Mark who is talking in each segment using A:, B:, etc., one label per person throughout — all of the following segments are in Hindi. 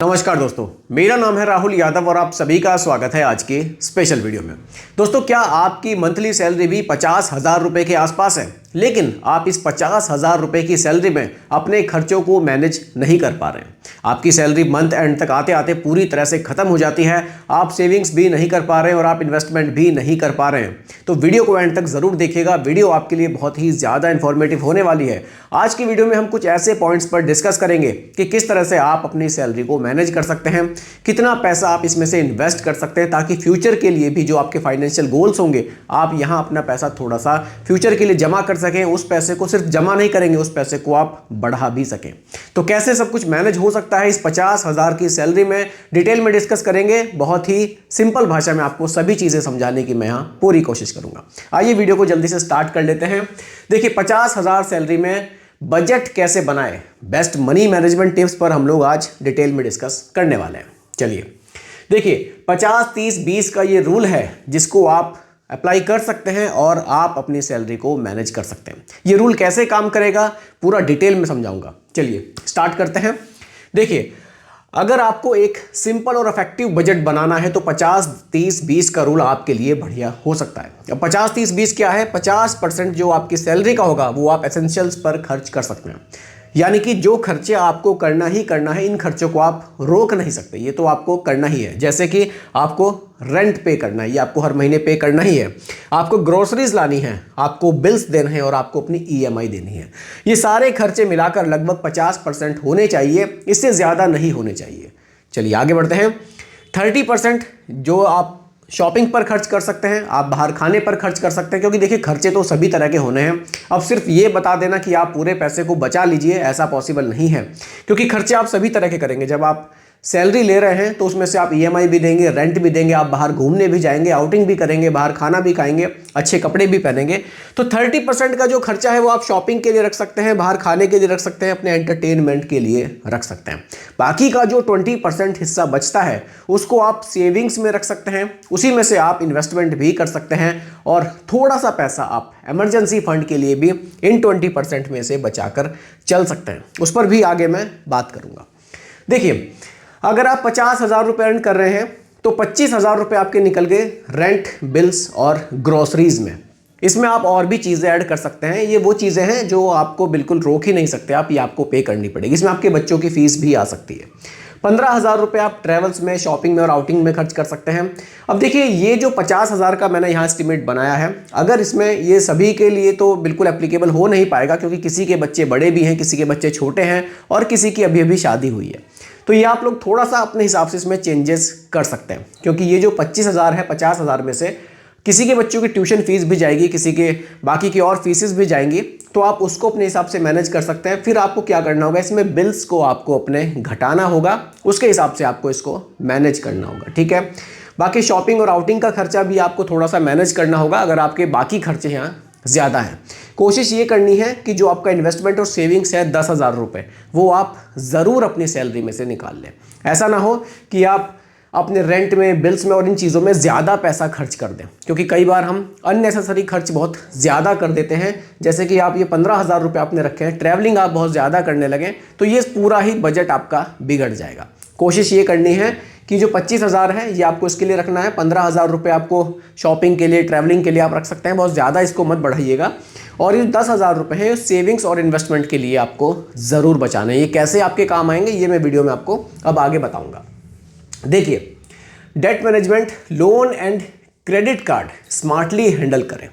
A: नमस्कार दोस्तों, मेरा नाम है राहुल यादव और आप सभी का स्वागत है आज के स्पेशल वीडियो में। दोस्तों, क्या आपकी मंथली सैलरी भी 50,000 रुपए के आसपास है, लेकिन आप इस 50,000 रुपए की सैलरी में अपने खर्चों को मैनेज नहीं कर पा रहे हैं? आपकी सैलरी मंथ एंड तक आते आते पूरी तरह से खत्म हो जाती है, आप सेविंग्स भी नहीं कर पा रहे हैं और आप इन्वेस्टमेंट भी नहीं कर पा रहे हैं। तो वीडियो को एंड तक जरूर देखिएगा, वीडियो आपके लिए बहुत ही ज़्यादा इन्फॉर्मेटिव होने वाली है। आज की वीडियो में हम कुछ ऐसे पॉइंट्स पर डिस्कस करेंगे कि किस तरह से आप अपनी सैलरी को मैनेज कर सकते हैं, कितना पैसा आप इसमें से इन्वेस्ट कर सकते हैं ताकि फ्यूचर के लिए भी जो आपके फाइनेंशियल गोल्स होंगे, आप यहां अपना पैसा थोड़ा सा फ्यूचर के लिए जमा कर सकें। उस पैसे को सिर्फ जमा नहीं करेंगे, उस पैसे को आप बढ़ा भी सकें। तो कैसे सब कुछ मैनेज हो सकता है इस 50,000 की सैलरी में, डिटेल में डिस्कस करेंगे। बहुत ही सिंपल भाषा में आपको सभी चीजें समझाने की मैं यहां पूरी कोशिश करूंगा। आइए वीडियो को जल्दी से स्टार्ट कर लेते हैं। देखिए, 50,000 सैलरी में बजट कैसे बनाए, बेस्ट मनी मैनेजमेंट टिप्स पर हम लोग आज डिटेल में डिस्कस करने वाले हैं। चलिए देखिए, 50-30-20 का ये रूल है जिसको आप अप्लाई कर सकते हैं और आप अपनी सैलरी को मैनेज कर सकते हैं। ये रूल कैसे काम करेगा पूरा डिटेल में समझाऊंगा। चलिए स्टार्ट करते हैं। देखिए, अगर आपको एक सिंपल और इफेक्टिव बजट बनाना है तो 50-30-20 का रूल आपके लिए बढ़िया हो सकता है। अब 50-30-20 क्या है? 50% जो आपकी सैलरी का होगा वो आप एसेंशियल्स पर खर्च कर सकते हैं, यानी कि जो खर्चे आपको करना ही करना है, इन खर्चों को आप रोक नहीं सकते, ये तो आपको करना ही है। जैसे कि आपको रेंट पे करना है, ये आपको हर महीने पे करना ही है, आपको ग्रोसरीज लानी है, आपको बिल्स देने हैं और आपको अपनी ईएमआई देनी है। ये सारे खर्चे मिलाकर लगभग 50% होने चाहिए, इससे ज़्यादा नहीं होने चाहिए। चलिए आगे बढ़ते हैं। 30% जो आप शॉपिंग पर खर्च कर सकते हैं, आप बाहर खाने पर खर्च कर सकते हैं, क्योंकि देखिए खर्चे तो सभी तरह के होने हैं। अब सिर्फ ये बता देना कि आप पूरे पैसे को बचा लीजिए, ऐसा पॉसिबल नहीं है, क्योंकि खर्चे आप सभी तरह के करेंगे। जब आप सैलरी ले रहे हैं तो उसमें से आप ईएमआई भी देंगे, रेंट भी देंगे, आप बाहर घूमने भी जाएंगे, आउटिंग भी करेंगे, बाहर खाना भी खाएंगे, अच्छे कपड़े भी पहनेंगे। तो 30% का जो खर्चा है वो आप शॉपिंग के लिए रख सकते हैं, बाहर खाने के लिए रख सकते हैं, अपने एंटरटेनमेंट के लिए रख सकते हैं। बाकी का जो 20% हिस्सा बचता है उसको आप सेविंग्स में रख सकते हैं, उसी में से आप इन्वेस्टमेंट भी कर सकते हैं और थोड़ा सा पैसा आप इमरजेंसी फंड के लिए भी इन 20% में से बचाकर चल सकते हैं। उस पर भी आगे मैं बात करूंगा। देखिए, अगर आप 50,000 रुपये अर्न कर रहे हैं तो 25,000 रुपये आपके निकल गए रेंट, बिल्स और ग्रोसरीज में। इसमें आप और भी चीज़ें ऐड कर सकते हैं। ये वो चीज़ें हैं जो आपको बिल्कुल रोक ही नहीं सकते आप, ये आपको पे करनी पड़ेगी। इसमें आपके बच्चों की फीस भी आ सकती है। 15,000 रुपये आप ट्रैवल्स में, शॉपिंग में और आउटिंग में खर्च कर सकते हैं। अब देखिए, ये जो 50,000 का मैंने यहाँ एस्टिमेट बनाया है, अगर इसमें ये सभी के लिए तो बिल्कुल एप्लीकेबल हो नहीं पाएगा, क्योंकि किसी के बच्चे बड़े भी हैं, किसी के बच्चे छोटे हैं और किसी की अभी अभी शादी हुई है। तो ये आप लोग थोड़ा सा अपने हिसाब से इसमें चेंजेस कर सकते हैं, क्योंकि ये जो 25,000 है, 50,000 में से किसी के बच्चों की ट्यूशन फीस भी जाएगी, किसी के बाकी की और फीसेस भी जाएंगी, तो आप उसको अपने हिसाब से मैनेज कर सकते हैं। फिर आपको क्या करना होगा, इसमें बिल्स को आपको अपने घटाना होगा, उसके हिसाब से आपको इसको मैनेज करना होगा, ठीक है। बाकी शॉपिंग और आउटिंग का खर्चा भी आपको थोड़ा सा मैनेज करना होगा अगर आपके बाकी खर्चे यहाँ ज़्यादा है। कोशिश ये करनी है कि जो आपका इन्वेस्टमेंट और सेविंग्स है 10,000 रुपये, वो आप ज़रूर अपनी सैलरी में से निकाल लें। ऐसा ना हो कि आप अपने रेंट में, बिल्स में और इन चीज़ों में ज़्यादा पैसा खर्च कर दें, क्योंकि कई बार हम अननेसेसरी खर्च बहुत ज़्यादा कर देते हैं। जैसे कि आप ये 15,000 रुपये आपने रखे हैं, ट्रैवलिंग आप बहुत ज़्यादा करने लगें तो ये पूरा ही बजट आपका बिगड़ जाएगा। कोशिश ये करनी है कि जो 25,000 है ये आपको इसके लिए रखना है, 15,000 रुपये आपको शॉपिंग के लिए, ट्रैवलिंग के लिए आप रख सकते हैं, बहुत ज़्यादा इसको मत बढ़ाइएगा। और ये 10,000 रुपये हैं सेविंग्स और इन्वेस्टमेंट के लिए आपको ज़रूर बचाना है। ये कैसे आपके काम आएंगे ये मैं वीडियो में आपको अब आगे बताऊँगा। देखिए, debt management, loan and credit card smartly handle करें।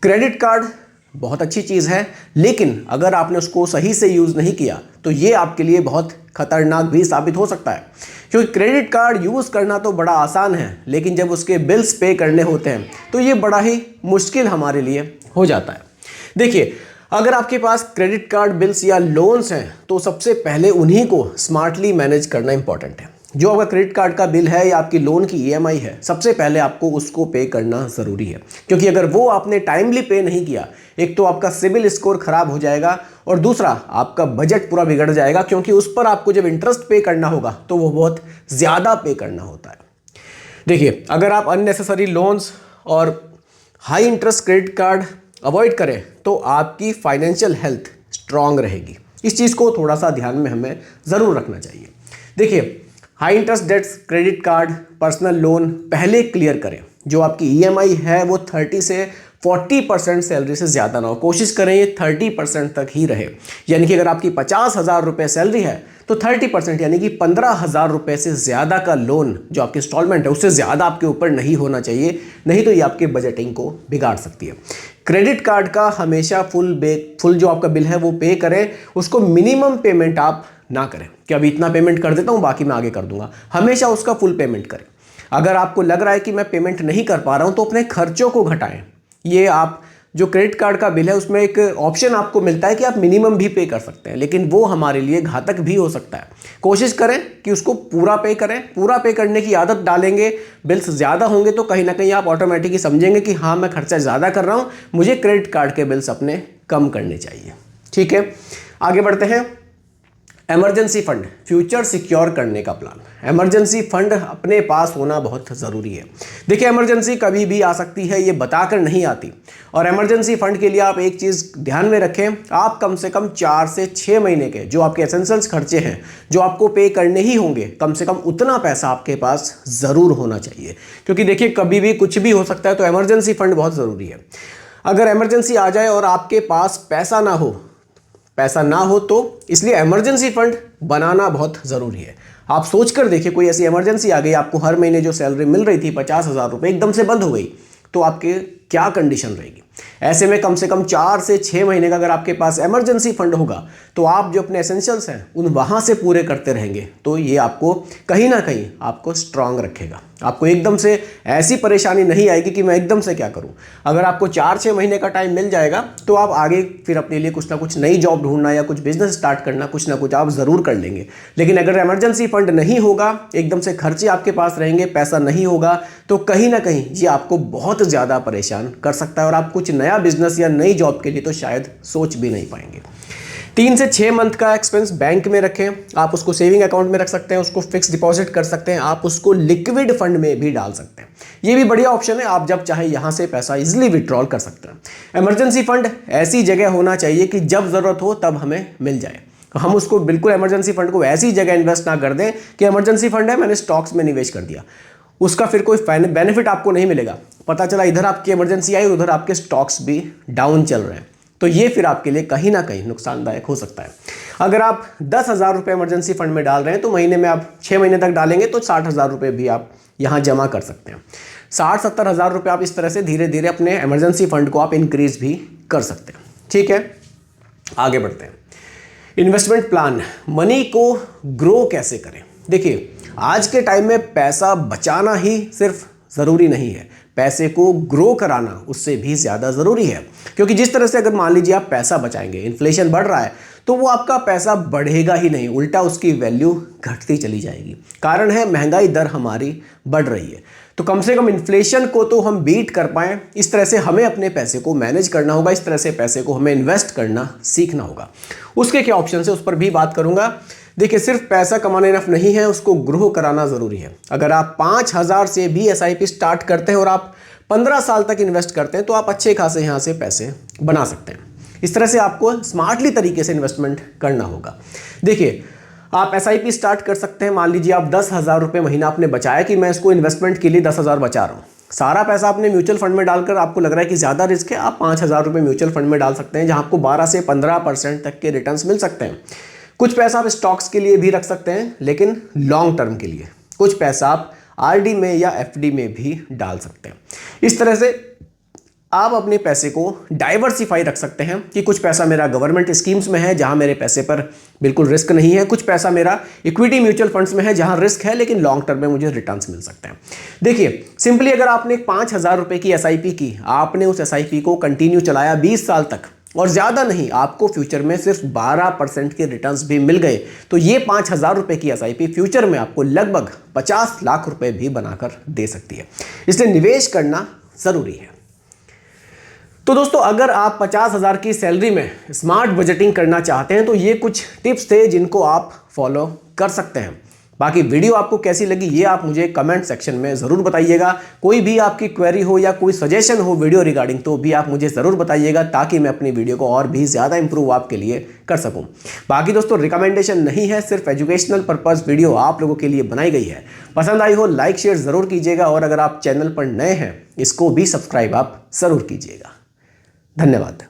A: क्रेडिट कार्ड बहुत अच्छी चीज़ है, लेकिन अगर आपने उसको सही से यूज़ नहीं किया तो ये आपके लिए बहुत खतरनाक भी साबित हो सकता है, क्योंकि क्रेडिट कार्ड यूज़ करना तो बड़ा आसान है, लेकिन जब उसके बिल्स पे करने होते हैं तो ये बड़ा ही मुश्किल हमारे लिए हो जाता है। देखिए, अगर आपके पास क्रेडिट कार्ड, बिल्स या लोन्स हैं तो सबसे पहले उन्हीं को स्मार्टली मैनेज करना इंपॉर्टेंट है। जो आपका क्रेडिट कार्ड का बिल है या आपकी लोन की ईएमआई है, सबसे पहले आपको उसको पे करना ज़रूरी है, क्योंकि अगर वो आपने टाइमली पे नहीं किया, एक तो आपका सिबिल स्कोर खराब हो जाएगा और दूसरा आपका बजट पूरा बिगड़ जाएगा, क्योंकि उस पर आपको जब इंटरेस्ट पे करना होगा तो वो बहुत ज़्यादा पे करना होता है। देखिए, अगर आप अननेसेसरी लोन्स और high interest credit card avoid करें तो आपकी फाइनेंशियल हेल्थ स्ट्रांग रहेगी। इस चीज़ को थोड़ा सा ध्यान में हमें ज़रूर रखना चाहिए। देखिए, high interest debts, credit card, personal loan पहले क्लियर करें। जो आपकी ईएमआई है वो 30 से 40% सैलरी से ज़्यादा ना हो, कोशिश करें ये 30% तक ही रहे। यानी कि अगर आपकी 50,000 रुपये सैलरी है तो 30% यानी कि 15,000 रुपये से ज़्यादा का लोन जो आपकी इंस्टॉलमेंट है उससे ज़्यादा आपके ऊपर नहीं होना चाहिए, नहीं तो ये आपके बजटिंग को बिगाड़ सकती है। क्रेडिट कार्ड का हमेशा फुल जो आपका बिल है वो पे करें, उसको मिनिमम पेमेंट आप ना करें कि अभी इतना पेमेंट कर देता हूँ बाकी मैं आगे कर दूंगा, हमेशा उसका फुल पेमेंट करें। अगर आपको लग रहा है कि मैं पेमेंट नहीं कर पा रहा हूँ तो अपने खर्चों को घटाएं। ये आप जो क्रेडिट कार्ड का बिल है उसमें एक ऑप्शन आपको मिलता है कि आप मिनिमम भी पे कर सकते हैं, लेकिन वो हमारे लिए घातक भी हो सकता है। कोशिश करें कि उसको पूरा पे करें। पूरा पे करने की आदत डालेंगे, बिल्स ज़्यादा होंगे तो कहीं ना कहीं आप ऑटोमेटिकली समझेंगे कि हाँ मैं खर्चा ज़्यादा कर रहा हूँ, मुझे क्रेडिट कार्ड के बिल्स अपने कम करने चाहिए। ठीक है, आगे बढ़ते हैं। इमरजेंसी फंड, फ्यूचर सिक्योर करने का प्लान। इमरजेंसी फंड अपने पास होना बहुत ज़रूरी है। देखिए इमरजेंसी कभी भी आ सकती है, ये बताकर नहीं आती। और इमरजेंसी फंड के लिए आप एक चीज़ ध्यान में रखें, आप कम से कम 4 से 6 महीने के जो आपके एसेंशियल्स खर्चे हैं जो आपको पे करने ही होंगे, कम से कम उतना पैसा आपके पास ज़रूर होना चाहिए। क्योंकि देखिए कभी भी कुछ भी हो सकता है, तो इमरजेंसी फंड बहुत ज़रूरी है। अगर इमरजेंसी आ जाए और आपके पास पैसा ना हो तो इसलिए इमरजेंसी फंड बनाना बहुत ज़रूरी है। आप सोच कर देखिए, कोई ऐसी इमरजेंसी आ गई, आपको हर महीने जो सैलरी मिल रही थी 50,000 रुपये एकदम से बंद हो गई, तो आपके क्या कंडीशन रहेगी। ऐसे में कम से कम 4 से 6 महीने का अगर आपके पास इमरजेंसी फंड होगा तो आप जो अपने एसेंशियल्स हैं उन वहाँ से पूरे करते रहेंगे, तो ये आपको कहीं ना कहीं आपको स्ट्रांग रखेगा। आपको एकदम से ऐसी परेशानी नहीं आएगी कि मैं एकदम से क्या करूं। अगर आपको 4-6 महीने का टाइम मिल जाएगा तो आप आगे फिर अपने लिए कुछ ना कुछ नई जॉब ढूंढना या कुछ बिजनेस स्टार्ट करना, कुछ ना कुछ आप ज़रूर कर लेंगे। लेकिन अगर इमरजेंसी फंड नहीं होगा, एकदम से खर्चे आपके पास रहेंगे, पैसा नहीं होगा, तो कहीं ना कहीं ये आपको बहुत ज़्यादा परेशान कर सकता है और आप कुछ नया बिजनेस या नई जॉब के लिए तो शायद सोच भी नहीं पाएंगे। 3 से 6 मंथ का एक्सपेंस बैंक में रखें। आप उसको सेविंग अकाउंट में रख सकते हैं, उसको फिक्स डिपॉजिट कर सकते हैं, आप उसको लिक्विड फंड में भी डाल सकते हैं। ये भी बढ़िया ऑप्शन है, आप जब चाहे यहाँ से पैसा इजीली विड्रॉल कर सकते हैं। इमरजेंसी फंड ऐसी जगह होना चाहिए कि जब ज़रूरत हो तब हमें मिल जाए। हम उसको बिल्कुल इमरजेंसी फंड को ऐसी जगह इन्वेस्ट ना कर दें कि इमरजेंसी फंड है मैंने स्टॉक्स में निवेश कर दिया, उसका फिर कोई बेनिफिट आपको नहीं मिलेगा। पता चला इधर आपकी इमरजेंसी आई, उधर आपके स्टॉक्स भी डाउन चल रहे हैं, तो ये फिर आपके लिए कहीं ना कहीं नुकसानदायक हो सकता है। अगर आप 10,000 रुपये इमरजेंसी फंड में डाल रहे हैं तो महीने में आप 6 महीने तक डालेंगे तो 60,000 रुपये भी आप यहाँ जमा कर सकते हैं। 60-70 हज़ार रुपये आप इस तरह से धीरे धीरे अपने इमरजेंसी फंड को आप इंक्रीज भी कर सकते हैं। ठीक है, आगे बढ़ते हैं। इन्वेस्टमेंट प्लान, मनी को ग्रो कैसे करें। देखिए आज के टाइम में पैसा बचाना ही सिर्फ ज़रूरी नहीं है, पैसे को ग्रो कराना उससे भी ज़्यादा ज़रूरी है। क्योंकि जिस तरह से अगर मान लीजिए आप पैसा बचाएंगे, इन्फ्लेशन बढ़ रहा है, तो वो आपका पैसा बढ़ेगा ही नहीं, उल्टा उसकी वैल्यू घटती चली जाएगी। कारण है महंगाई दर हमारी बढ़ रही है। तो कम से कम इन्फ्लेशन को तो हम बीट कर पाएँ, इस तरह से हमें अपने पैसे को मैनेज करना होगा, इस तरह से पैसे को हमें इन्वेस्ट करना सीखना होगा। उसके क्या ऑप्शन है उस पर भी बात करूँगा। देखिए सिर्फ पैसा कमाना इनफ नहीं है, उसको ग्रो कराना ज़रूरी है। अगर आप 5,000 से भी SIP स्टार्ट करते हैं और आप 15 साल तक इन्वेस्ट करते हैं तो आप अच्छे खासे यहाँ से पैसे बना सकते हैं। इस तरह से आपको स्मार्टली तरीके से इन्वेस्टमेंट करना होगा। देखिए आप SIP स्टार्ट कर सकते हैं। मान लीजिए आप 10,000 रुपये महीना आपने बचाया कि मैं इसको इन्वेस्टमेंट के लिए 10,000 बचा रहा हूँ, सारा पैसा आपने म्यूचुअल फंड में डालकर आपको लग रहा है कि ज़्यादा रिस्क है, आप 5,000 रुपये म्यूचुअल फंड में डाल सकते हैं जहाँ आपको 12 से 15% तक के रिटर्न्स मिल सकते हैं। कुछ पैसा आप स्टॉक्स के लिए भी रख सकते हैं, लेकिन लॉन्ग टर्म के लिए। कुछ पैसा आप RD में या FD में भी डाल सकते हैं। इस तरह से आप अपने पैसे को डाइवर्सिफाई रख सकते हैं कि कुछ पैसा मेरा गवर्नमेंट स्कीम्स में है जहां मेरे पैसे पर बिल्कुल रिस्क नहीं है, कुछ पैसा मेरा इक्विटी म्यूचुअल फंड्स में है जहां रिस्क है लेकिन लॉन्ग टर्म में मुझे रिटर्न्स मिल सकते हैं। देखिए सिंपली अगर आपने 5,000 रुपये की SIP की, आपने उस SIP को कंटिन्यू चलाया 20 साल तक और ज़्यादा नहीं, आपको फ्यूचर में सिर्फ 12% के रिटर्न्स भी मिल गए, तो ये 5,000 रुपये की SIP फ्यूचर में आपको लगभग 50 लाख रुपए भी बनाकर दे सकती है। इसलिए निवेश करना ज़रूरी है। तो दोस्तों अगर आप 50,000 की सैलरी में स्मार्ट बजटिंग करना चाहते हैं तो ये कुछ टिप्स थे जिनको आप फॉलो कर सकते हैं। बाकी वीडियो आपको कैसी लगी ये आप मुझे कमेंट सेक्शन में ज़रूर बताइएगा। कोई भी आपकी क्वेरी हो या कोई सजेशन हो वीडियो रिगार्डिंग तो भी आप मुझे ज़रूर बताइएगा, ताकि मैं अपनी वीडियो को और भी ज़्यादा इंप्रूव आपके लिए कर सकूं। बाकी दोस्तों रिकमेंडेशन नहीं है, सिर्फ एजुकेशनल पर्पस वीडियो आप लोगों के लिए बनाई गई है। पसंद आई हो लाइक शेयर ज़रूर कीजिएगा, और अगर आप चैनल पर नए हैं इसको भी सब्सक्राइब आप ज़रूर कीजिएगा। धन्यवाद।